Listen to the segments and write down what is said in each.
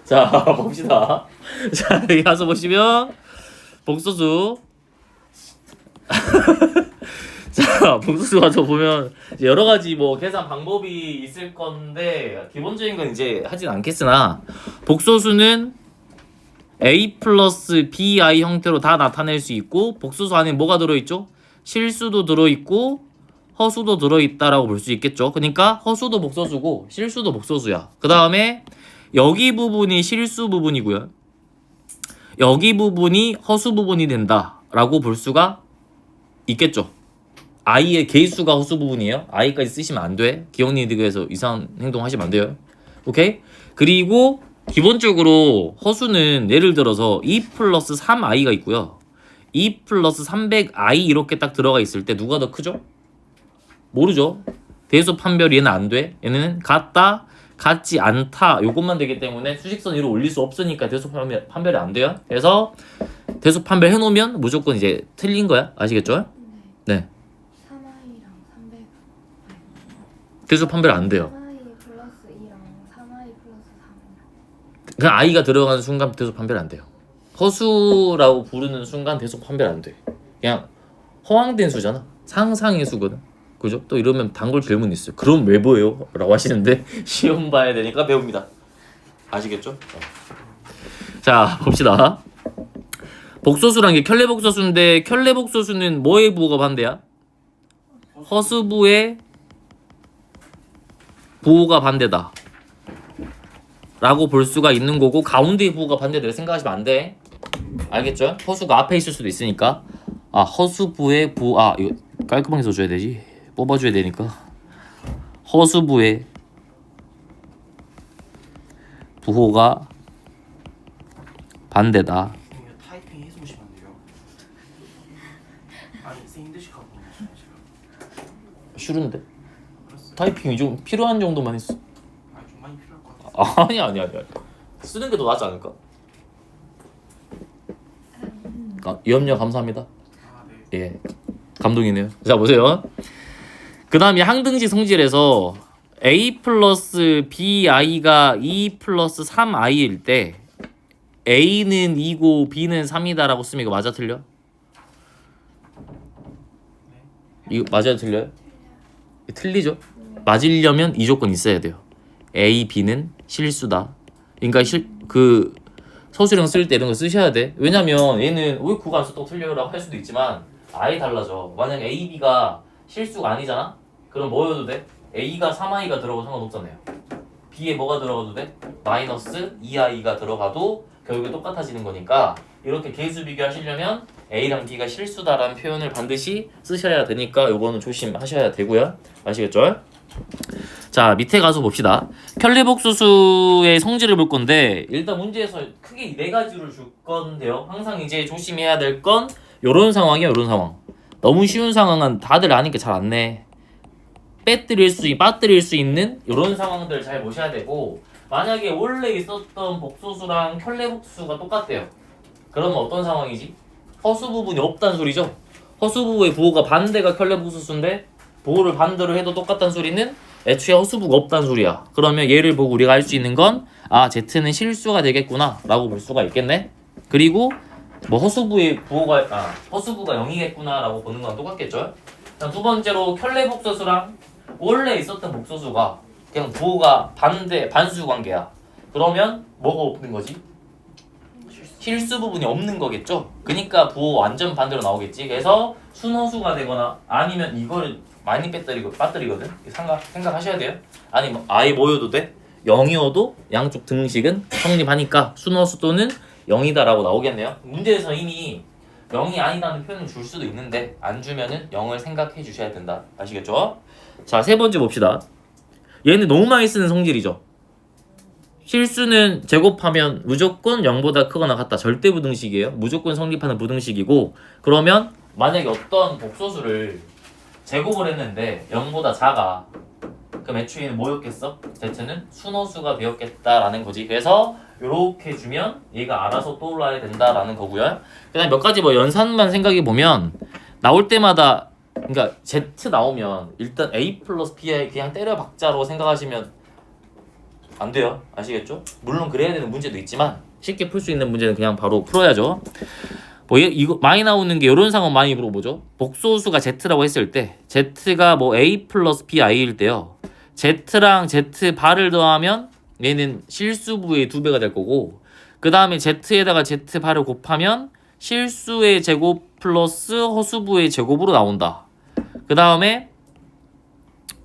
자 봅시다. 자 여기 가서 보시면 복소수 자 복소수 가서 보면 이제 여러 가지 뭐 계산 방법이 있을 건데 기본적인 건 이제 하진 않겠으나 복소수는 a 플러스 bi 형태로 다 나타낼 수 있고 복소수 안에 뭐가 들어있죠? 실수도 들어있고 허수도 들어있다라고 볼 수 있겠죠. 그러니까 허수도 복소수고 실수도 복소수야. 그 다음에 여기 부분이 실수 부분이고요. 여기 부분이 허수 부분이 된다라고 볼 수가 있겠죠. i의 개수가 허수 부분이에요. i까지 쓰시면 안 돼. 기억니드에서 이상한 행동 하시면 안 돼요. 오케이? 그리고 기본적으로 허수는 예를 들어서 2 플러스 3i가 있고요. 2 플러스 300i 이렇게 딱 들어가 있을 때 누가 더 크죠? 모르죠. 대수 판별이 얘는 안 돼. 얘는 같다, 같지 않다 요것만 되기 때문에 수직선 위로 올릴 수 없으니까 대수 판별이 안 돼요. 그래서 대수 판별 해놓으면 무조건 이제 틀린 거야. 아시겠죠? 네. 3i랑 300 대수 판별 안 돼요. 3i 플러스 2랑 3i 플러스 3이랑 그냥 i가 들어가는 순간 대수 판별 안 돼요. 허수라고 부르는 순간 대수 판별 안 돼. 그냥 허황된 수잖아. 상상의 수거든. 그죠? 또 이러면 단골 질문 있어요. 그럼 왜 보여요? 라고 하시는데 시험 봐야 되니까 배웁니다. 아시겠죠? 자 봅시다. 복소수란 게 켤레복소수인데 켤레복소수는 뭐의 부호가 반대야? 허수부의 부호가 반대다 라고 볼 수가 있는 거고 가운데의 부호가 반대다 생각하시면 안 돼. 알겠죠? 허수가 앞에 있을 수도 있으니까 아 허수부의 부호 이거 깔끔하게 써줘야 되지. 뽑아줘야 되니까 허수부의 부호가 반대다. 타이핑 해서 오시면 안 돼요? 아니 쌤 힘드실 것 같거든요 지금. 싫은데? 타이핑이 좀 필요한 정도만 했어. 아니 좀 많이 필요할 것 같아요. 아니야. 쓰는 게 더 낫지 않을까? 이염려 감사합니다. 아 네. 예, 감동이네요. 자 보세요. 그 다음에 항등식 성질에서 a 플러스 bi가 2 플러스 3i일 때 a는 2고 b는 3이다 라고 쓰면 이거 맞아 틀려? 이거 맞아요 틀려요? 틀리죠? 맞으려면 이 조건 있어야 돼요. a, b는 실수다. 그러니까 그 서술형 쓸 때 이런 거 쓰셔야 돼. 왜냐면 얘는 왜 그거 안 썼다고 틀려요 라고 할 수도 있지만 아예 달라져. 만약에 a, b가 실수가 아니잖아? 그럼 뭐여도 돼? a가 3i가 들어가도 상관없잖아요. b에 뭐가 들어가도 돼? 마이너스 2i가 들어가도 결국에 똑같아지는 거니까 이렇게 개수 비교하시려면 a랑 b가 실수다라는 표현을 반드시 쓰셔야 되니까 요거는 조심하셔야 되고요. 아시겠죠? 자 밑에 가서 봅시다. 켤레복소수의 성질을 볼 건데 일단 문제에서 크게 네 가지를 줄 건데요. 항상 이제 조심해야 될 건 요런 상황이야. 요런 상황. 너무 쉬운 상황은 다들 아니까 잘 안 내. 빠뜨릴 수 있는 이런 상황들 잘 보셔야 되고 만약에 원래 있었던 복소수랑 켤레복소수가 똑같대요. 그러면 어떤 상황이지? 허수 부분이 없다는 소리죠. 허수 부분의 부호가 반대가 켤레복소수인데 부호를 반대로 해도 똑같다는 소리는 애초에 허수부가 없다는 소리야. 그러면 얘를 보고 우리가 알 수 있는 건 Z는 실수가 되겠구나 라고 볼 수가 있겠네. 그리고 뭐 허수부의 부호가 허수부가 0이겠구나 라고 보는 건 똑같겠죠. 자, 두 번째로 켤레복소수랑 원래 있었던 복소수가 그냥 부호가 반수 관계야. 그러면 뭐가 없는 거지? 실수 부분이 없는 거겠죠. 그러니까 부호 완전 반대로 나오겠지. 그래서 순허수가 되거나 아니면 이거를 많이 빠뜨리거든. 생각하셔야 돼요. 아니 뭐 아예 뭐여도 돼? 0이어도 양쪽 등식은 성립하니까 순허수 또는 0이다라고 나오겠네요. 문제에서 이미 0이 아니라는 표현을 줄 수도 있는데 안 주면은 0을 생각해 주셔야 된다. 아시겠죠? 자, 세 번째 봅시다. 얘는 너무 많이 쓰는 성질이죠. 실수는 제곱하면 무조건 0보다 크거나 같다. 절대 부등식이에요. 무조건 성립하는 부등식이고 그러면 만약에 어떤 복소수를 제곱을 했는데 0보다 작아. 그럼 애초에는 뭐였겠어? Z는 순허수가 되었겠다라는 거지. 그래서 이렇게 주면 얘가 알아서 떠올라야 된다라는 거고요. 그다음 몇 가지 뭐 연산만 생각해 보면 나올 때마다 그러니까 Z 나오면 일단 A 플러스 B에 그냥 때려 박자로 생각하시면 안 돼요. 아시겠죠? 물론 그래야 되는 문제도 있지만 쉽게 풀 수 있는 문제는 그냥 바로 풀어야죠. 뭐 이거 많이 나오는 게 이런 상황 많이 물어보죠. 복소수가 z라고 했을 때 z가 뭐 a 플러스 bi일 때요. z랑 z 바를 더하면 얘는 실수부의 2배가 될 거고 그 다음에 z에다가 z 바를 곱하면 실수의 제곱 플러스 허수부의 제곱으로 나온다. 그 다음에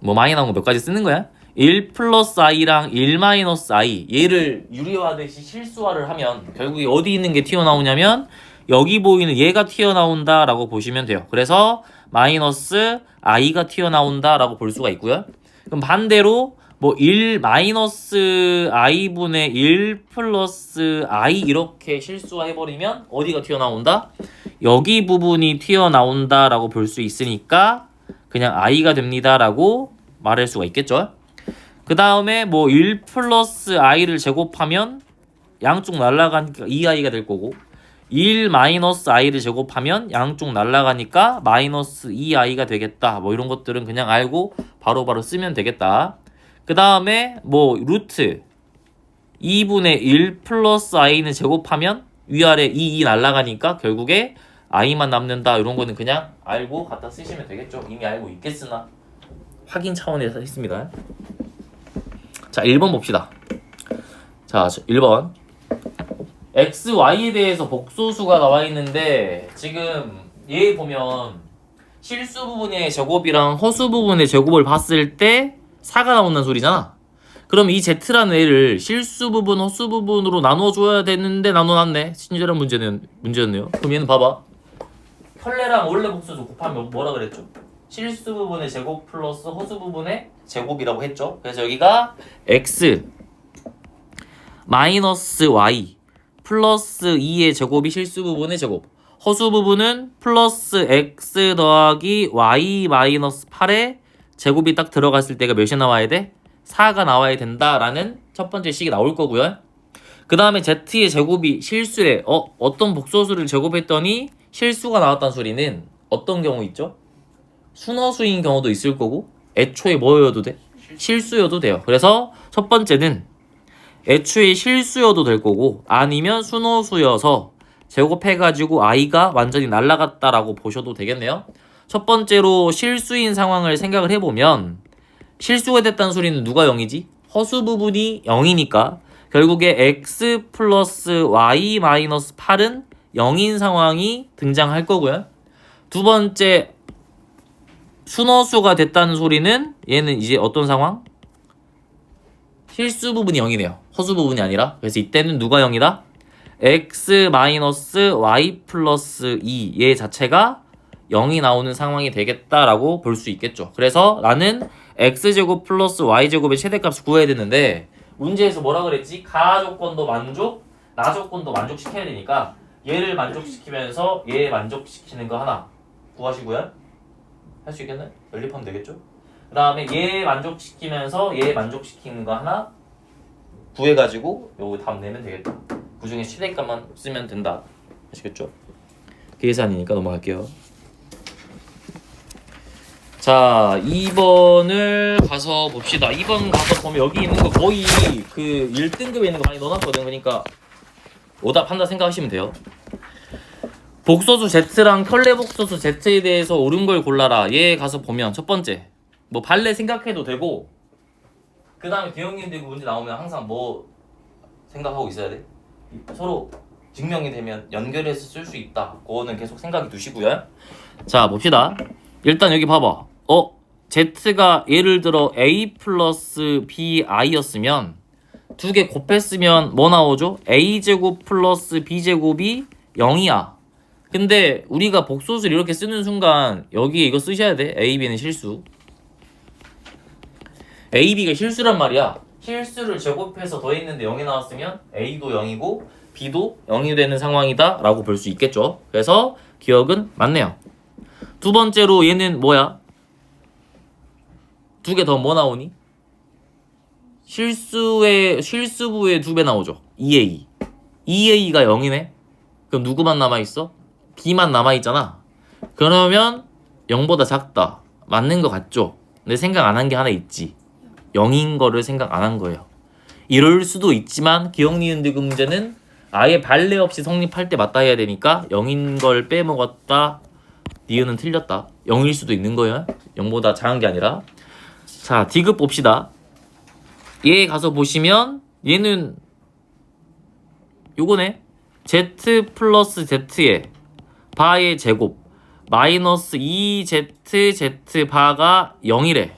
뭐 많이 나온 거 몇 가지 쓰는 거야? 1 플러스 i랑 1 마이너스 i 얘를 유리화하듯이 실수화를 하면 결국에 어디 있는 게 튀어나오냐면 여기 보이는 얘가 튀어나온다 라고 보시면 돼요. 그래서 마이너스 i가 튀어나온다 라고 볼 수가 있고요. 그럼 반대로 뭐 1 마이너스 i분의 1 플러스 i 이렇게 실수화 해버리면 어디가 튀어나온다? 여기 부분이 튀어나온다 라고 볼 수 있으니까 그냥 i가 됩니다 라고 말할 수가 있겠죠. 그 다음에 뭐 1 플러스 i를 제곱하면 양쪽 날라가니까 2i가 될 거고 1 마이너스 i를 제곱하면 양쪽 날라가니까 마이너스 2i가 되겠다. 뭐 이런 것들은 그냥 알고 바로바로 쓰면 되겠다. 그 다음에 뭐 루트 2분의 1 플러스 i는 제곱하면 위아래 2 날라가니까 결국에 i만 남는다. 이런 거는 그냥 알고 갖다 쓰시면 되겠죠. 이미 알고 있겠으나 확인 차원에서 했습니다. 자 1번 봅시다. 자 1번 x, y에 대해서 복소수가 나와 있는데 지금 얘 보면 실수 부분의 제곱이랑 허수 부분의 제곱을 봤을 때 4가 나온다는 소리잖아. 그럼 이 z라는 애를 실수 부분, 허수 부분으로 나눠줘야 되는데 나눠놨네. 친절한 문제였네요. 그럼 얘는 봐봐. 혈례랑 원래 복소수 곱하면 뭐라 그랬죠? 실수 부분의 제곱 플러스 허수 부분의 제곱이라고 했죠. 그래서 여기가 x 마이너스 y 플러스 2의 제곱이 실수 부분의 제곱, 허수 부분은 플러스 x 더하기 y 마이너스 8의 제곱이 딱 들어갔을 때가 몇이 나와야 돼? 4가 나와야 된다라는 첫 번째 식이 나올 거고요. 그 다음에 z의 제곱이 실수래. 어떤 복소수를 제곱했더니 실수가 나왔다는 소리는 어떤 경우 있죠? 순허수인 경우도 있을 거고 애초에 뭐여도 돼? 실수여도 돼요. 그래서 첫 번째는 애초에 실수여도 될 거고 아니면 순허수여서 제곱해가지고 i가 완전히 날라갔다라고 보셔도 되겠네요. 첫 번째로 실수인 상황을 생각을 해보면 실수가 됐다는 소리는 누가 0이지? 허수 부분이 0이니까 결국에 x 플러스 y 마이너스 8은 0인 상황이 등장할 거고요. 두 번째 순허수가 됐다는 소리는 얘는 이제 어떤 상황? 실수 부분이 0이네요. 허수 부분이 아니라. 그래서 이때는 누가 0이다? x 마이너스 y 플러스 2 얘 자체가 0이 나오는 상황이 되겠다라고 볼 수 있겠죠. 그래서 나는 x제곱 플러스 y제곱의 최대값을 구해야 되는데 문제에서 뭐라 그랬지? 가 조건도 만족, 나 조건도 만족시켜야 되니까 얘를 만족시키면서 얘 만족시키는 거 하나 구하시고요. 할 수 있겠나요? 연립하면 되겠죠? 그 다음에 얘 만족시키면서 얘 만족시키는 거 하나 구해가지고 요거 답 내면 되겠다. 그 중에 최대값만 쓰면 된다. 아시겠죠? 계산이니까 넘어갈게요. 자 2번을 가서 봅시다. 2번 가서 보면 여기 있는 거 거의 그 1등급에 있는 거 많이 넣어놨거든. 그러니까 오답 한다 생각하시면 돼요. 복소수 z랑 켤레 복소수 z에 대해서 옳은 걸 골라라. 얘 가서 보면 첫 번째 뭐 발레 생각해도 되고 그 다음에 대형님들 문제 나오면 항상 뭐 생각하고 있어야 돼? 서로 증명이 되면 연결해서 쓸 수 있다. 그거는 계속 생각해 두시고요. 자 봅시다. 일단 여기 봐봐. z가 예를 들어 a 플러스 bi였으면 두 개 곱했으면 뭐 나오죠? a제곱 플러스 b제곱이 0이야. 근데 우리가 복소수를 이렇게 쓰는 순간 여기에 이거 쓰셔야 돼. a, b는 실수. a, b가 실수란 말이야. 실수를 제곱해서 더했는데 0이 나왔으면 a도 0이고 b도 0이 되는 상황이다 라고 볼 수 있겠죠. 그래서 기억은 맞네요. 두 번째로 얘는 뭐야? 두 개 더 뭐 나오니? 실수부의 2배 나오죠. 2a. 2a가 0이네. 그럼 누구만 남아있어? b만 남아있잖아. 그러면 0보다 작다. 맞는 거 같죠? 근데 생각 안 한 게 하나 있지. 0인 거를 생각 안 한 거예요. 이럴 수도 있지만 기억 니은 디귿 문제는 아예 발레 없이 성립할 때 맞다 해야 되니까 0인 걸 빼먹었다. 니은은 틀렸다. 0일 수도 있는 거예요. 0보다 작은 게 아니라. 자, 디귿 봅시다. 얘 가서 보시면 얘는 요거네. z 플러스 z의 바의 제곱 마이너스 2z 바가 0이래.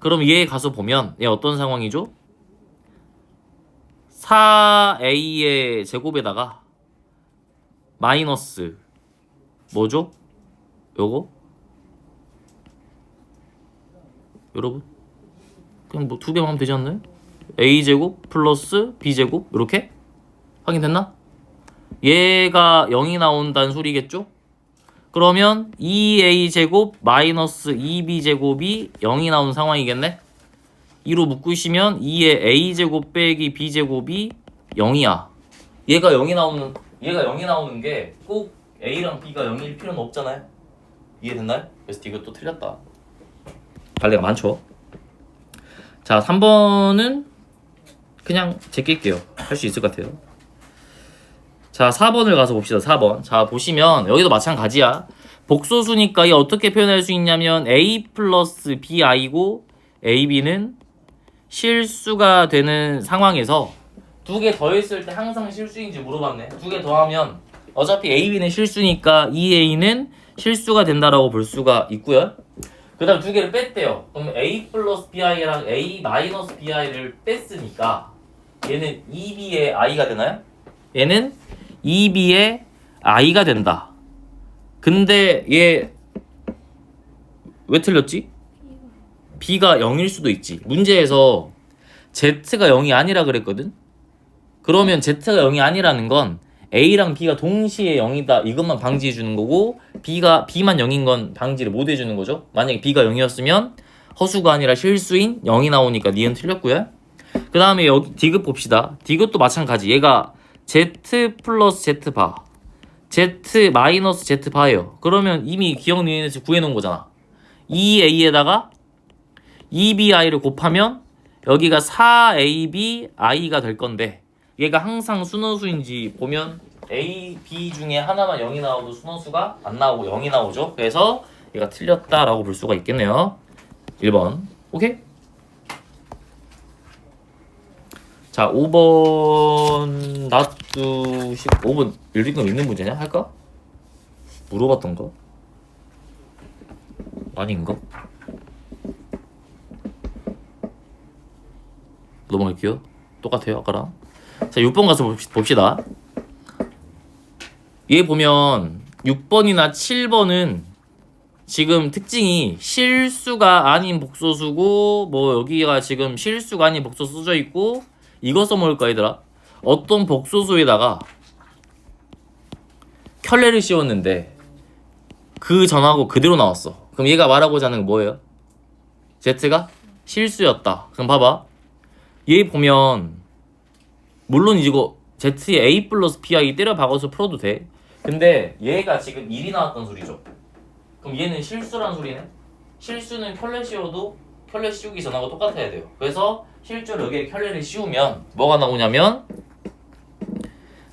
그럼 얘 가서 보면 얘 어떤 상황이죠? 4a의 제곱에다가 마이너스 뭐죠? 요거? 여러분 그냥 뭐 두 개만 하면 되지 않나요? a제곱 플러스 b제곱 이렇게? 확인됐나? 얘가 0이 나온다는 소리겠죠? 그러면 2a제곱 마이너스 2b제곱이 0이 나오는 상황이겠네? 2로 묶으시면 2의 a제곱 빼기 b제곱이 0이야. 얘가 0이 나오는 게 꼭 a랑 b가 0일 필요는 없잖아요. 이해됐나요? 그래서 이거 또 틀렸다. 발레가 많죠. 자, 3번은 그냥 제낄게요. 할 수 있을 것 같아요. 자, 4번을 가서 봅시다. 4번. 자, 보시면 여기도 마찬가지야. 복소수니까 이 어떻게 표현할 수 있냐면 a 플러스 bi고 ab는 실수가 되는 상황에서 두 개 더했을 때 항상 실수인지 물어봤네. 두 개 더하면 어차피 ab는 실수니까 2a는 실수가 된다라고 볼 수가 있고요. 그 다음 두 개를 뺐대요. 그럼 a 플러스 bi랑 a 마이너스 bi를 뺐으니까 얘는 2b의 i가 되나요? 얘는 2b의 i가 된다. 근데 얘 왜 틀렸지? b가 0일 수도 있지. 문제에서 z가 0이 아니라 그랬거든. 그러면 z가 0이 아니라는 건 a랑 b가 동시에 0이다 이것만 방지해 주는 거고 b만 0인 건 방지를 못 해주는 거죠. 만약에 b가 0이었으면 허수가 아니라 실수인 0이 나오니까 니은 틀렸고요. 그 다음에 여기 디귿 봅시다. 디귿도 마찬가지. 얘가 z 플러스 z 바 z 마이너스 z 바예요. 그러면 이미 기억 니은에서 구해놓은 거잖아. 2a에다가 2bi를 곱하면 여기가 4ab i가 될 건데 얘가 항상 순허수인지 보면 a, b 중에 하나만 0이 나오고 순허수가 안 나오고 0이 나오죠. 그래서 얘가 틀렸다라고 볼 수가 있겠네요. 1번. 오케이? 자, 5번 놔두시 5번 읽은 있는 문제냐? 할까? 물어봤던가? 아닌가? 넘어갈게요. 똑같아요 아까랑. 자, 6번 가서 봅시다. 얘 보면 6번이나 7번은 지금 특징이 실수가 아닌 복소수고 뭐 여기가 지금 실수가 아닌 복소수 써져 있고 이거 써먹을까 얘들아? 어떤 복소수에다가 켤레를 씌웠는데 그 전하고 그대로 나왔어. 그럼 얘가 말하고자 하는 건 뭐예요? Z가 실수였다. 그럼 봐봐. 얘 보면 물론 이거 Z의 A 플러스 BI 때려 박아서 풀어도 돼. 근데 얘가 지금 1이 나왔던 소리죠. 그럼 얘는 실수란 소리네. 실수는 켤레 씌워도 켤레 씌우기 전하고 똑같아야 돼요. 그래서 실제로 여기에 켤레를 씌우면 뭐가 나오냐면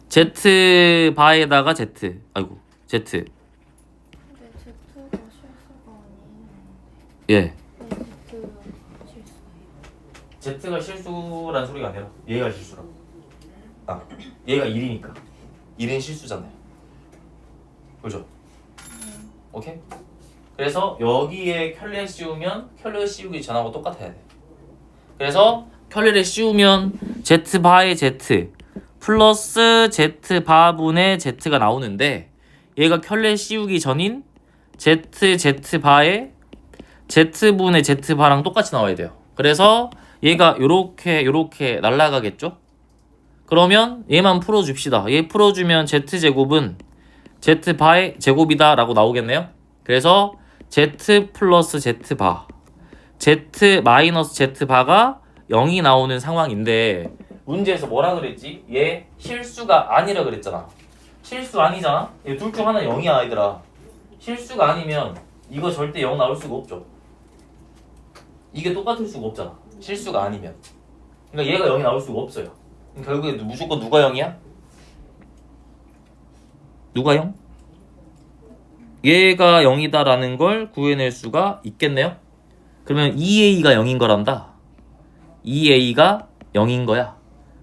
Z 바에다가 Z 아이고 Z 근데 Z가 실수가 아니에요. 예 Z가 실수예요. Z가 실수란 소리가 아니라 얘가 실수라고. 아 얘가 1이니까 1은 실수잖아요. 그죠? 오케이? 그래서 여기에 켤레 씌우면 켤레 씌우기 전하고 똑같아야 돼. 그래서 켤레를 씌우면 Z 바의 Z 플러스 Z 바분의 Z가 나오는데 얘가 켤레 씌우기 전인 Z 바의 Z분의 Z 바랑 똑같이 나와야 돼요. 그래서 얘가 요렇게 날아가겠죠? 그러면 얘만 풀어줍시다. 얘 풀어주면 Z제곱은 Z 바의 제곱이다 라고 나오겠네요. 그래서 Z 플러스 Z 바 Z 마이너스 Z 바가 0이 나오는 상황인데 문제에서 뭐라 그랬지? 얘 실수가 아니라 그랬잖아. 실수 아니잖아? 얘 둘 중 하나 0이야 얘들아. 실수가 아니면 이거 절대 0 나올 수가 없죠. 이게 똑같을 수가 없잖아. 실수가 아니면. 그러니까 얘가 0이 나올 수가 없어요. 그럼 결국에 무조건 누가 0이야? 누가 0? 얘가 0이다라는 걸 구해낼 수가 있겠네요. 그러면 2a가 0인 거란다. 2a가 0인 거야.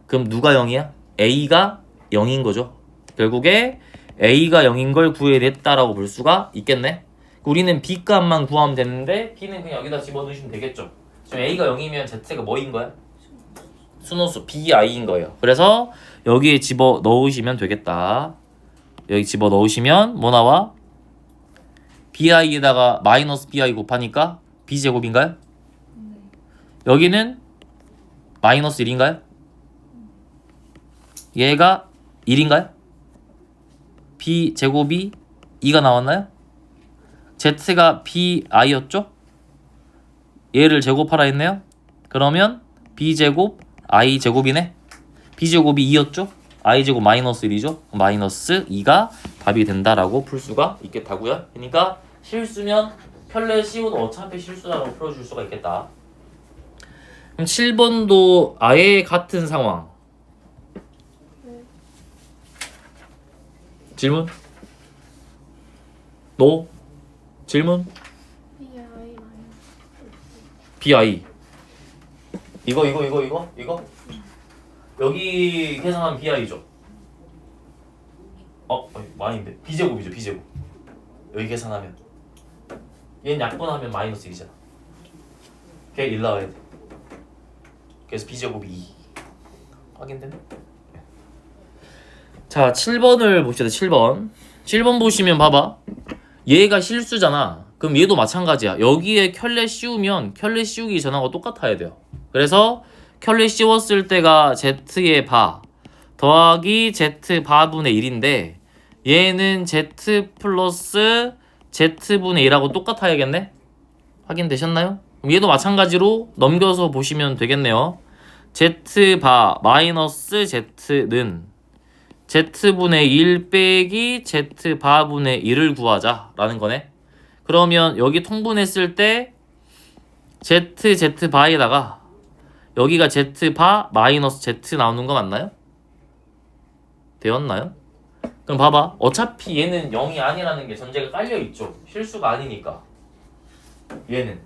그럼 누가 0이야? a가 0인 거죠. 결국에 a가 0인 걸 구해냈다라고 볼 수가 있겠네. 우리는 b 값만 구하면 되는데 b는 그냥 여기다 집어넣으시면 되겠죠. 지금 a가 0이면 z가 뭐인 거야? 순호수 bi인 거예요. 그래서 여기에 집어넣으시면 되겠다. 여기 집어넣으시면 뭐 나와? bi에다가 마이너스 bi 곱하니까 b제곱인가요? 네. 여기는 마이너스 1인가요? 얘가 1인가요? b제곱이 2가 나왔나요? z가 bi였죠? 얘를 제곱하라 했네요. 그러면 b제곱 i제곱이네. b제곱이 2였죠? i제곱 마이너스 1이죠? 마이너스 2가 답이 된다라고 풀 수가 있겠다고요. 그러니까 실수면 편례 씌워도 어차피 실수라고 풀어줄 수가 있겠다. 그럼 7번도 아예 같은 상황. 질문? 노? 질문? bi 이거 여기 계산하면 bi죠. 아닌데 b제곱이죠. b제곱 여기 계산하면 얘는 약분하면 마이너스 1이잖아. 걔 1 나와야 돼. 그래서 b제곱이 2 확인되네. 자 7번을 봅시다. 7번 보시면 봐봐. 얘가 실수잖아. 그럼 얘도 마찬가지야. 여기에 켤레 씌우면 켤레 씌우기 전하고 똑같아야 돼요. 그래서 켤레 씌웠을 때가 z의 바 더하기 z 바분의 1인데 얘는 z 플러스 z분의 1하고 똑같아야겠네? 확인되셨나요? 그럼 얘도 마찬가지로 넘겨서 보시면 되겠네요. z 바 마이너스 z는 z분의 1 빼기 z 바분의 1을 구하자라는 거네. 그러면 여기 통분했을 때 z 바에다가 여기가 z 바 마이너스 z 나오는 거 맞나요? 되었나요? 그럼 봐봐. 어차피 얘는 0이 아니라는 게 전제가 깔려있죠. 실수가 아니니까. 얘는.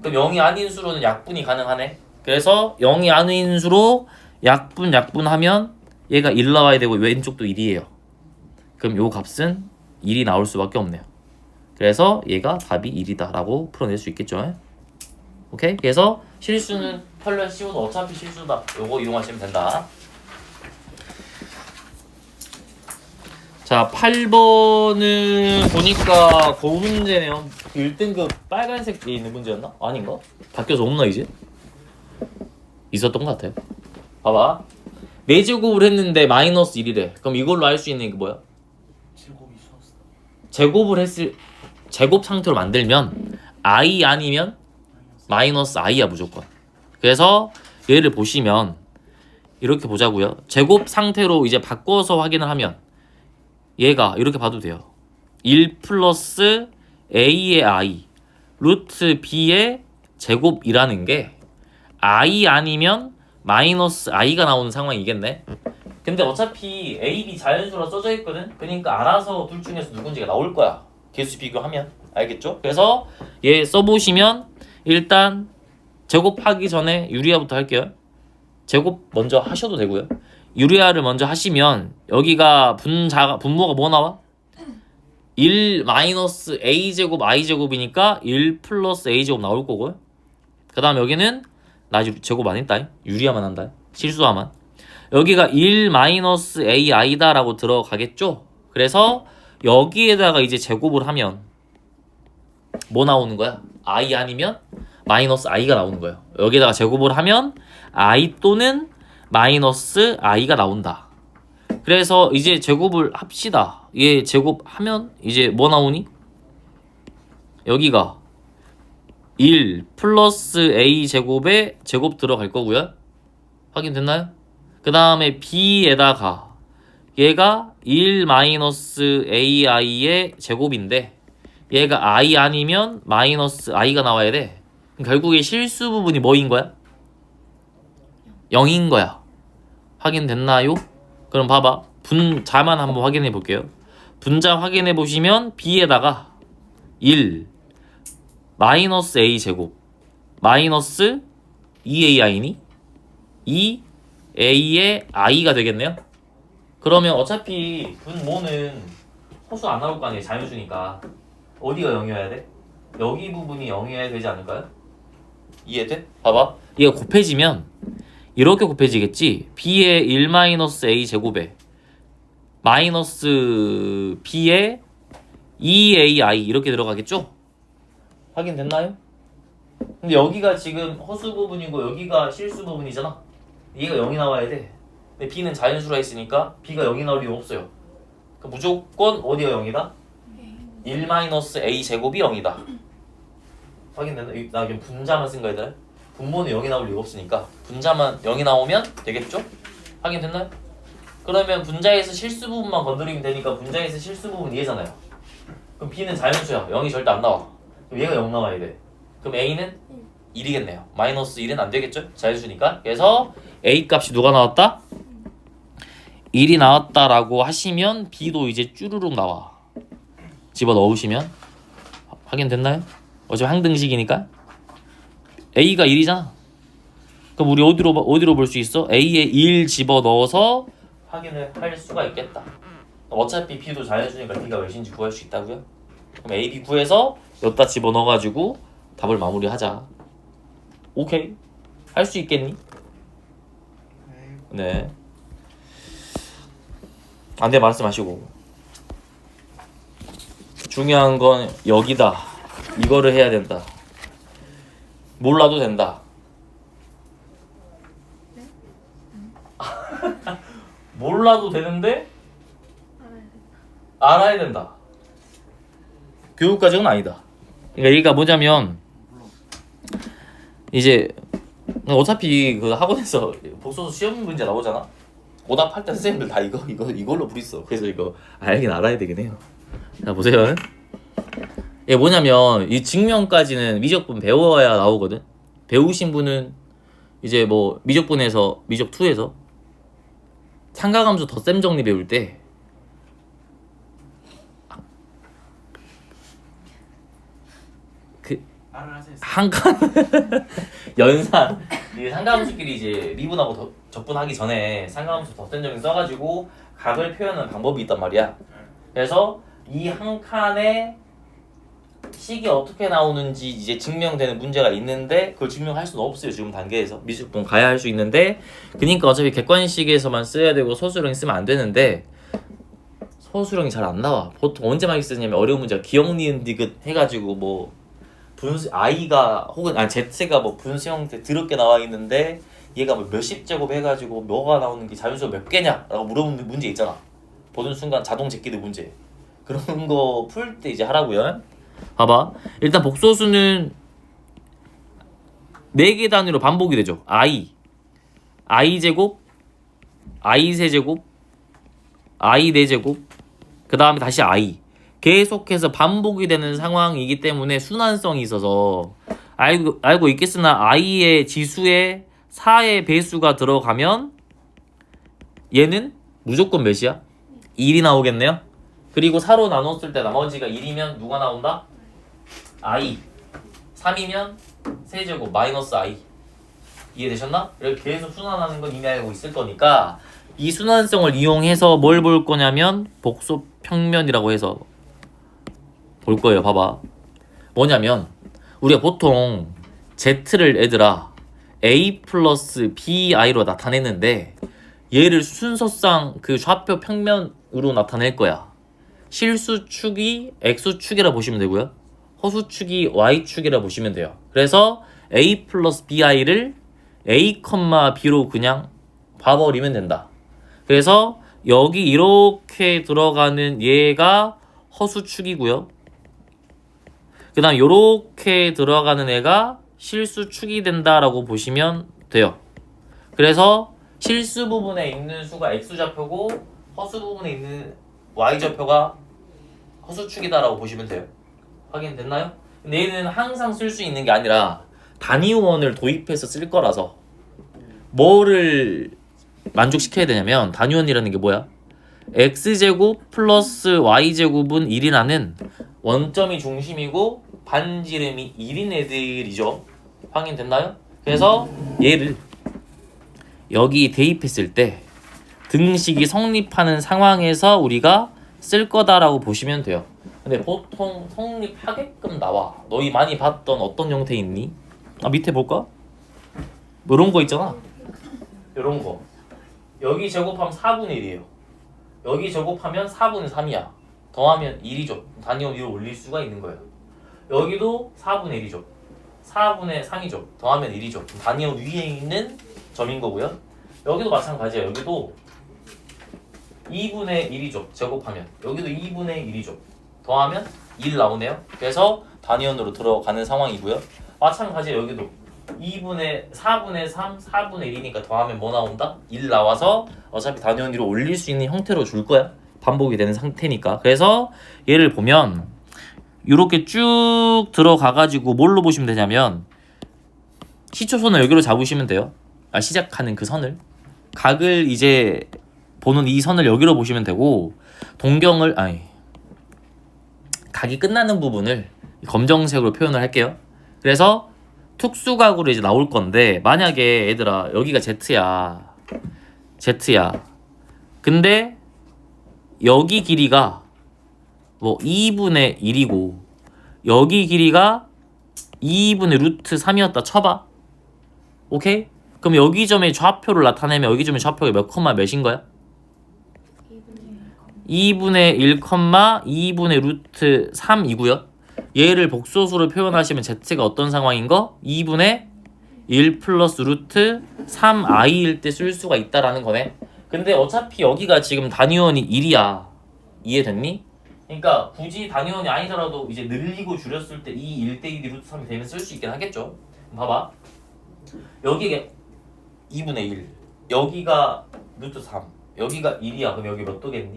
그럼 0이 아닌 수로는 약분이 가능하네. 그래서 0이 아닌 수로 약분하면 얘가 1 나와야 되고 왼쪽도 1이에요. 그럼 요 값은 1이 나올 수밖에 없네요. 그래서 얘가 답이 1이다 라고 풀어낼 수 있겠죠. 오케이? 그래서 실수는 펄려 씌워도 어차피 실수다. 요거 이용하시면 된다. 자 8번은 보니까 그 문제네요. 1등급 빨간색에 있는 문제였나? 아닌가? 바뀌어서 없나 이제? 있었던 것 같아요. 봐봐. 4제곱을 했는데 마이너스 1이래. 그럼 이걸로 알 수 있는 게 뭐야? 제곱이 있었어. 제곱을 했을 제곱 상태로 만들면 i 아니면 마이너스 i야 무조건. 그래서 얘를 보시면 이렇게 보자고요. 제곱 상태로 이제 바꿔서 확인을 하면 얘가 이렇게 봐도 돼요. 1 플러스 a의 i 루트 b의 제곱이라는 게 i 아니면 마이너스 i가 나오는 상황이겠네. 근데 어차피 a, b 자연수로 써져 있거든. 그러니까 알아서 둘 중에서 누군지가 나올 거야. 개수 비교하면. 알겠죠? 그래서 얘 써보시면 일단 제곱하기 전에 유리아부터 할게요. 제곱 먼저 하셔도 되고요. 유리아를 먼저 하시면 여기가 분모가 뭐 나와? 1 마이너스 a제곱 i제곱이니까 1 플러스 a제곱 나올 거고요. 그 다음 여기는 나 제곱 안 했다. 유리아만 한다. 실수하만. 여기가 1 마이너스 ai다 라고 들어가겠죠? 그래서 여기에다가 이제 제곱을 하면 뭐 나오는 거야? i 아니면 마이너스 i가 나오는 거예요. 여기에다가 제곱을 하면 i 또는 마이너스 i가 나온다. 그래서 이제 제곱을 합시다. 얘 제곱하면 이제 뭐 나오니? 여기가 1 플러스 a 제곱에 제곱 들어갈 거고요. 확인됐나요? 그 다음에 b에다가 얘가 1 마이너스 ai의 제곱인데 얘가 i 아니면 마이너스 i가 나와야 돼. 결국에 실수 부분이 뭐인 거야? 0인 거야. 확인됐나요? 그럼 봐봐. 분자만 한번 확인해 볼게요. 분자 확인해 보시면 b에다가 1 마이너스 a 제곱 마이너스 2ai니 2a의 i가 되겠네요. 그러면 어차피 분모는 허수 안 나올 거 아니에요. 자연수니까. 어디가 0이어야 돼? 여기 부분이 0이어야 되지 않을까요? 이해돼? 봐봐. 얘가 곱해지면 이렇게 곱해지겠지. b의 1-a 제곱에 마이너스 b의 2ai 이렇게 들어가겠죠? 확인됐나요? 근데 여기가 지금 허수 부분이고 여기가 실수 부분이잖아. 얘가 0이 나와야 돼. 근데 b는 자연수라 했으니까 b가 0이 나올 리는 없어요. 그러니까 무조건 어디가 0이다? 1-a 제곱이 0이다. 확인됐나? 나 그냥 분자만 쓴 거야, 얘들아. 분모는 0이 나올 리가 없으니까 분자만 0이 나오면 되겠죠? 확인됐나요? 그러면 분자에서 실수 부분만 건드리면 되니까 분자에서 실수 부분 이해잖아요. 그럼 b는 자연수야. 0이 절대 안 나와. 그럼 얘가 0 나와야 돼. 그럼 a는 1이겠네요. 마이너스 1은 안 되겠죠? 자연수니까. 그래서 a 값이 누가 나왔다? 1이 나왔다라고 하시면 b도 이제 쭈루룩 나와. 집어 넣으시면 확인됐나요? 어차피 항등식이니까 a가 1이잖아. 그럼 우리 어디로 볼 수 있어? a에 1 집어 넣어서 확인을 할 수가 있겠다. 어차피 b도 자연수니까 b가 몇인지 구할 수 있다고요? 그럼 a, b 구해서 여기다 집어 넣어가지고 답을 마무리하자. 오케이. 할 수 있겠니? 네. 안 돼 말씀하시고. 중요한 건 여기다. 이거를 해야 된다. 몰라도 된다. 몰라도 되는데 알아야 된다. 교육과정은 아니다. 그러니까 얘가 뭐냐면 이제 어차피 그 학원에서 복소수 시험 문제 나오잖아. 오답할 때 선생님들 다 이걸로 부리어. 그래서 이거 알긴 알아야 되긴 해요. 자 보세요. 이게 뭐냐면 이 증명까지는 미적분 배워야 나오거든. 배우신 분은 이제 뭐 미적분에서 미적 2에서 상가함수 덧셈 정리 배울 때 한 칸 연산 이 상가함수끼리 이제 미분하고 적분하기 전에 상가함수 덧셈 정리 써가지고 각을 표현하는 방법이 있단 말이야. 그래서 이 한 칸에 식이 어떻게 나오는지 이제 증명되는 문제가 있는데 그걸 증명할 수는 없어요. 지금 단계에서 미적분 가야 할 수 있는데 그러니까 어차피 객관식에서만 써야 되고 서술형이 쓰면 안 되는데 서술형이 잘 안 나와. 보통 언제 많이 쓰냐면 어려운 문제가 기억 니은 디귿 해가지고 뭐 분수 i가 혹은 z가 뭐 분수 형태 더럽게 나와 있는데 얘가 뭐 몇십 제곱 해가지고 뭐가 나오는 게 자연수가 몇 개냐라고 물어보는 문제 있잖아. 보는 순간 자동 제끼는 문제. 그런 거 풀 때 이제 하라고요. 봐봐. 일단 복소수는 4개 단위로 반복이 되죠. i 제곱, i 세제곱, i 4제곱, 그 다음에 다시 i. 계속해서 반복이 되는 상황이기 때문에 순환성이 있어서 알고 있겠으나 i의 지수에 4의 배수가 들어가면 얘는 무조건 몇이야? 1이 나오겠네요. 그리고 4로 나눴을 때 나머지가 1이면 누가 나온다? i. 3이면 세제곱 마이너스 i. 이해되셨나? 이렇게 계속 순환하는 건 이미 알고 있을 거니까 이 순환성을 이용해서 뭘 볼 거냐면 복소 평면이라고 해서 볼 거예요. 봐봐. 뭐냐면 우리가 보통 z를 얘들아 a 플러스 bi로 나타내는데 얘를 순서상 그 좌표 평면으로 나타낼 거야. 실수축이 x축이라 보시면 되고요. 허수축이 y축이라 보시면 돼요. 그래서 a 플러스 bi를 a, b로 그냥 봐버리면 된다. 그래서 여기 이렇게 들어가는 얘가 허수축이고요. 그 다음 이렇게 들어가는 애가 실수축이 된다라고 보시면 돼요. 그래서 실수 부분에 있는 수가 x좌표고 허수 부분에 있는 y좌표가 허수축이다라고 보시면 돼요. 확인됐나요? 근데 얘는 항상 쓸 수 있는 게 아니라 단위원을 도입해서 쓸 거라서 뭐를 만족시켜야 되냐면 단위원이라는 게 뭐야? x제곱 플러스 y제곱은 1이라는 원점이 중심이고 반지름이 1인 애들이죠. 확인됐나요? 그래서 얘를 여기 대입했을 때 등식이 성립하는 상황에서 우리가 쓸 거다라고 보시면 돼요. 근데 보통 성립하게끔 나와. 너희 많이 봤던 어떤 형태 있니? 밑에 볼까? 뭐 이런 거 있잖아. 이런 거. 여기 제곱하면 4분의 1이에요. 여기 제곱하면 4분의 3이야. 더하면 1이죠. 단위원 위로 올릴 수가 있는 거예요. 여기도 4분의 1이죠. 4분의 3이죠. 더하면 1이죠. 단위원 위에 있는 점인 거고요. 여기도 마찬가지예요. 여기도 2분의 1이죠. 제곱하면. 여기도 2분의 1이죠. 더하면 1 나오네요. 그래서 단위원으로 들어가는 상황이고요. 마찬가지예요. 여기도 4분의 3, 4분의 1이니까 더하면 뭐 나온다? 1 나와서 어차피 단위원 위로 올릴 수 있는 형태로 줄 거야. 반복이 되는 상태니까. 그래서 얘를 보면 이렇게 쭉 들어가가지고 뭘로 보시면 되냐면 시초선을 여기로 잡으시면 돼요. 시작하는 그 선을. 각을 이제 보는 이 선을 여기로 보시면 되고 각이 끝나는 부분을 검정색으로 표현을 할게요. 그래서 특수각으로 이제 나올 건데 만약에 얘들아 여기가 Z야. 근데 여기 길이가 뭐 2분의 1이고 여기 길이가 2분의 루트 3이었다 쳐봐. 오케이? 그럼 여기 점의 좌표를 나타내면 여기 점의 좌표가 몇 컴마 몇인 거야? 2분의 1, 2분의 루트 3이고요. 얘를 복소수로 표현하시면 Z가 어떤 상황인 거? 2분의 1 플러스 루트 3i일 때 쓸 수가 있다라는 거네. 근데 어차피 여기가 지금 단위원이 1이야. 이해됐니? 그러니까 굳이 단위원이 아니더라도 이제 늘리고 줄였을 때 이 1대1이 루트 3이 되면 쓸 수 있긴 하겠죠. 봐봐. 여기가 2분의 1. 여기가 루트 3. 여기가 1이야. 그럼 여기 몇 도겠니?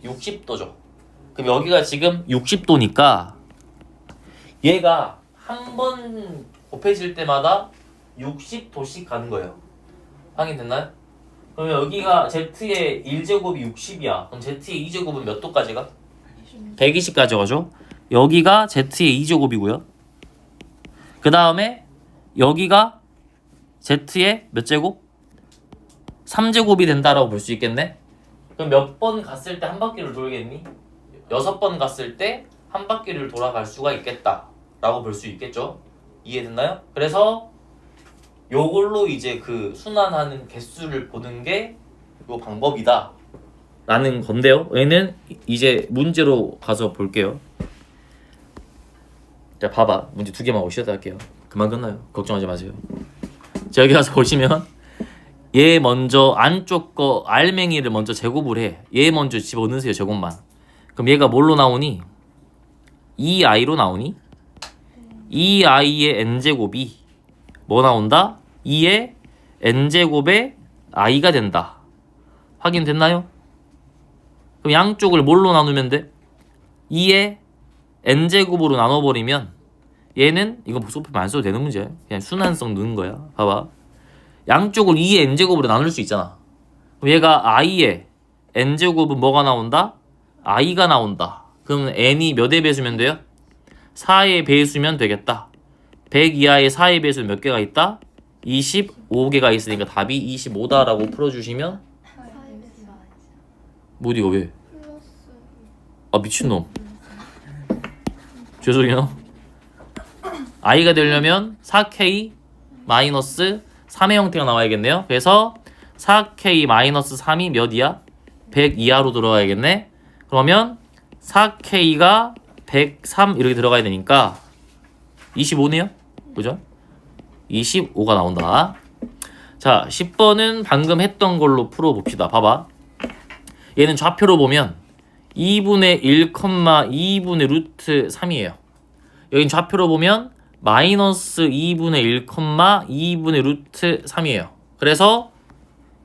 60도죠. 그럼 여기가 지금 60도니까 얘가 한 번 곱해질 때마다 60도씩 가는 거예요. 확인됐나요? 그러면 여기가 Z의 1제곱이 60이야. 그럼 Z의 2제곱은 몇 도까지 가? 120까지 가죠. 여기가 Z의 2제곱이고요. 그 다음에 여기가 Z의 몇 제곱? 3제곱이 된다라고 볼 수 있겠네. 그럼 몇 번 갔을 때 한 바퀴를 돌겠니? 6번 갔을 때 한 바퀴를 돌아갈 수가 있겠다 라고 볼 수 있겠죠. 이해됐나요? 그래서 요걸로 이제 그 순환하는 개수를 보는 게 요 방법이다 라는 건데요. 얘는 이제 문제로 가서 볼게요. 자, 봐봐. 문제 2개만 오셔도 할게요. 그만 끝나요. 걱정하지 마세요. 자, 여기 가서 보시면 얘 먼저 안쪽 거 알맹이를 먼저 제곱을 해. 얘 먼저 집어넣으세요. 제곱만. 그럼 얘가 뭘로 나오니? 2i로 나오니? 2i의 n제곱이 뭐 나온다? 2의 n제곱의 i가 된다. 확인됐나요? 그럼 양쪽을 뭘로 나누면 돼? 2의 n제곱으로 나눠버리면 얘는 이거 복소표만 안 써도 되는 문제야. 그냥 순환성 넣는 거야. 봐봐. 양쪽을 2의 n제곱으로 나눌 수 있잖아. 그럼 얘가 i의 n제곱은 뭐가 나온다? i가 나온다. 그럼 n이 몇의 배수면 돼요? 4의 배수면 되겠다. 100 이하의 4의 배수는 몇 개가 있다? 25개가 있으니까 답이 25다라고 풀어주시면 뭐 이거 왜? 미친놈. 죄송해요. i가 되려면 4k 마이너스 3의 형태가 나와야겠네요. 그래서 4k 마이너스 3이 몇이야? 100 이하로 들어가야겠네. 그러면 4k가 103 이렇게 들어가야 되니까 25네요. 그죠? 25가 나온다. 자, 10번은 방금 했던 걸로 풀어봅시다. 봐봐. 얘는 좌표로 보면 2분의 1, 2분의 루트 3이에요. 여긴 좌표로 보면 마이너스 2분의 1, 2분의 루트 3이에요. 그래서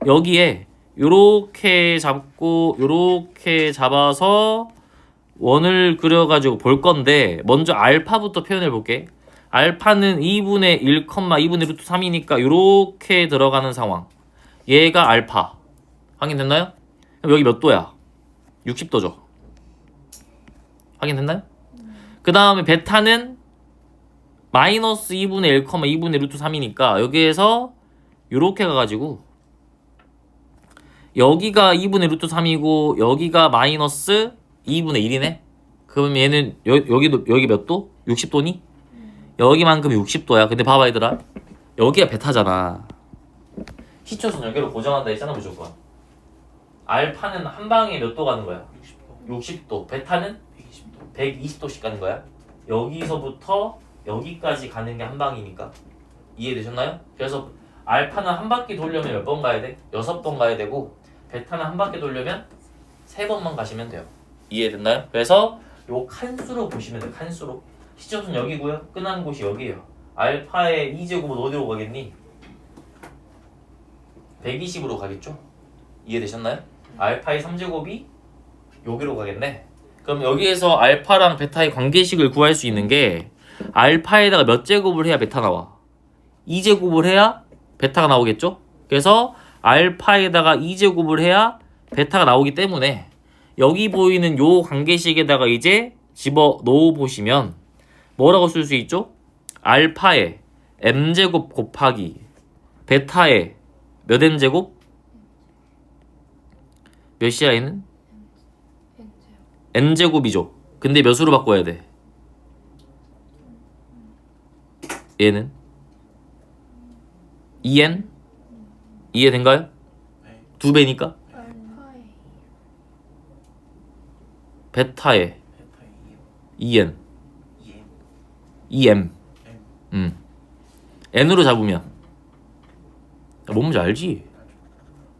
여기에 요렇게 잡고 요렇게 잡아서 원을 그려가지고 볼 건데 먼저 알파부터 표현해 볼게. 알파는 2분의 1, 2분의 루트 3이니까 요렇게 들어가는 상황. 얘가 알파. 확인됐나요? 그럼 여기 몇 도야? 60도죠. 확인됐나요? 그 다음에 베타는 마이너스 2분의 1, 2분의 루트 3이니까 여기에서 요렇게 가가지고 여기가 2분의 루트 3이고 여기가 마이너스 2분의 1이네? 그럼 얘는 여기 몇 도? 60도니? 여기만큼 60도야. 근데 봐봐 얘들아, 여기가 베타잖아. 시초선 연결을 고정한다 했잖아 무조건. 알파는 한 방에 몇 도 가는 거야? 60도. 베타는 120도씩 가는 거야. 여기서부터 여기까지 가는 게 한 방이니까. 이해되셨나요? 그래서 알파는 한 바퀴 돌려면 몇 번 가야 돼? 6번 가야 되고, 베타는 한 바퀴 돌려면 3번만 가시면 돼요. 이해됐나요? 그래서 요 칸수로 보시면 돼요. 칸수로. 시초선 여기고요. 끝나는 곳이 여기예요. 알파의 2제곱은 어디로 가겠니? 120으로 가겠죠? 이해되셨나요? 알파의 3제곱이 여기로 가겠네. 그럼 여기에서 알파랑 베타의 관계식을 구할 수 있는 게, 알파에다가 몇 제곱을 해야 베타 나와? 2제곱을 해야 베타가 나오겠죠? 그래서 알파에다가 2제곱을 해야 베타가 나오기 때문에 여기 보이는 요 관계식에다가 이제 집어 넣어 보시면 뭐라고 쓸 수 있죠? 알파의 m제곱 곱하기 베타의 몇 n제곱? 몇이야 얘는? n제곱이죠. 근데 몇으로 바꿔야 돼? 얘는? 2n? 이해된가요? 네. 2배니까? 알파에 베타의 베타의 2n 2M 2m n으로 잡으면 뭔지 알지?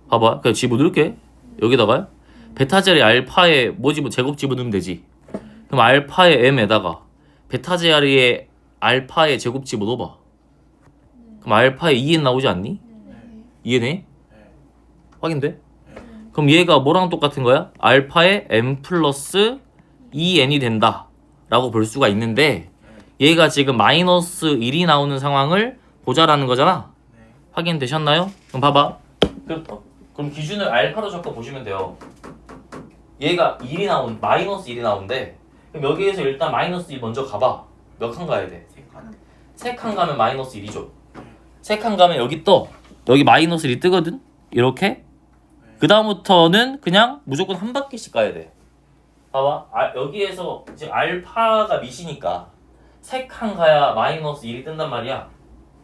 봐봐, 그냥 집어넣을게. 여기다가 베타 자리 알파에 제곱 집어넣으면 되지. 그럼 알파의 m에다가 베타 자리에 알파의 제곱 집어넣어봐. 그럼 알파의 2n 나오지 않니? 이해돼? 네. 확인돼? 그럼 얘가 뭐랑 똑같은 거야? 알파의 m 플러스 2n이 된다 라고 볼 수가 있는데, 얘가 지금 마이너스 1이 나오는 상황을 보자라는 거잖아. 네. 확인되셨나요? 그럼 봐봐. 그럼 기준을 알파로 적어 보시면 돼요. 얘가 마이너스 1이 나오는데, 그럼 여기에서 일단 마이너스 2 먼저 가봐. 몇 칸 가야 돼? 3칸 3칸 가면 마이너스 1이죠. 3칸 가면 여기 마이너스 1이 뜨거든? 이렇게. 그 다음부터는 그냥 무조건 한 바퀴씩 가야 돼. 봐봐. 여기에서 지금 알파가 밑이니까 3칸 가야 마이너스 1이 뜬단 말이야.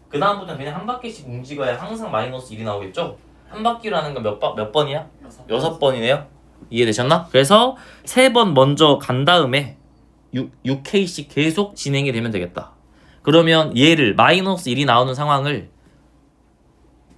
그 다음부터는 그냥 한 바퀴씩 움직여야 항상 마이너스 1이 나오겠죠? 한 바퀴라는 건 몇 번이야? 6번이네요. 이해되셨나? 그래서 3번 먼저 간 다음에 6K씩 계속 진행이 되면 되겠다. 그러면 얘를 마이너스 1이 나오는 상황을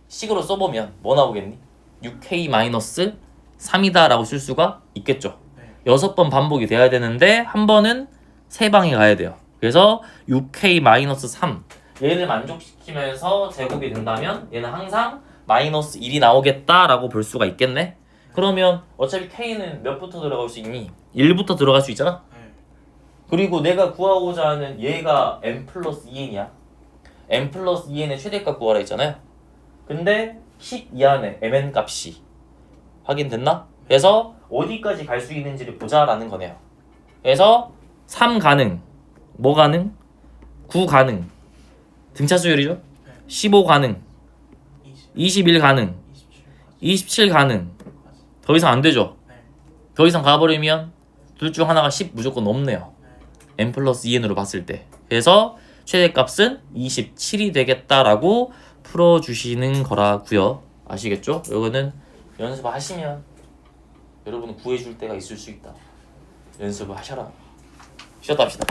식으로 써보면 뭐 나오겠니? 6K 마이너스 3이다 라고 쓸 수가 있겠죠. 네. 6번 반복이 돼야 되는데 한 번은 3방에 가야 돼요. 그래서 6K 마이너스 3 얘를 만족시키면서 제곱이 된다면 얘는 항상 마이너스 1이 나오겠다 라고 볼 수가 있겠네. 그러면 어차피 K는 몇부터 들어갈 수 있니? 1부터 들어갈 수 있잖아. 네. 그리고 내가 구하고자 하는 얘가 m 플러스 2n이야. m 플러스 2n의 최대값 구하라 했잖아요. 근데 10 이하네 mn 값이. 확인됐나? 그래서 어디까지 갈 수 있는지를 보자라는 거네요. 그래서 3 가능, 뭐 가능? 9 가능, 등차 수열이죠? 15 가능, 21 가능, 27 가능. 더 이상 안 되죠? 네. 더 이상 가버리면 둘 중 하나가 10 무조건 넘네요. m 플러스 2n으로 봤을 때. 그래서 최대값은 27이 되겠다라고 풀어주시는 거라고요. 아시겠죠? 이거는 연습하시면 여러분은 구해줄 때가 있을 수 있다. 연습을 하셔라. 쉬었다 합시다.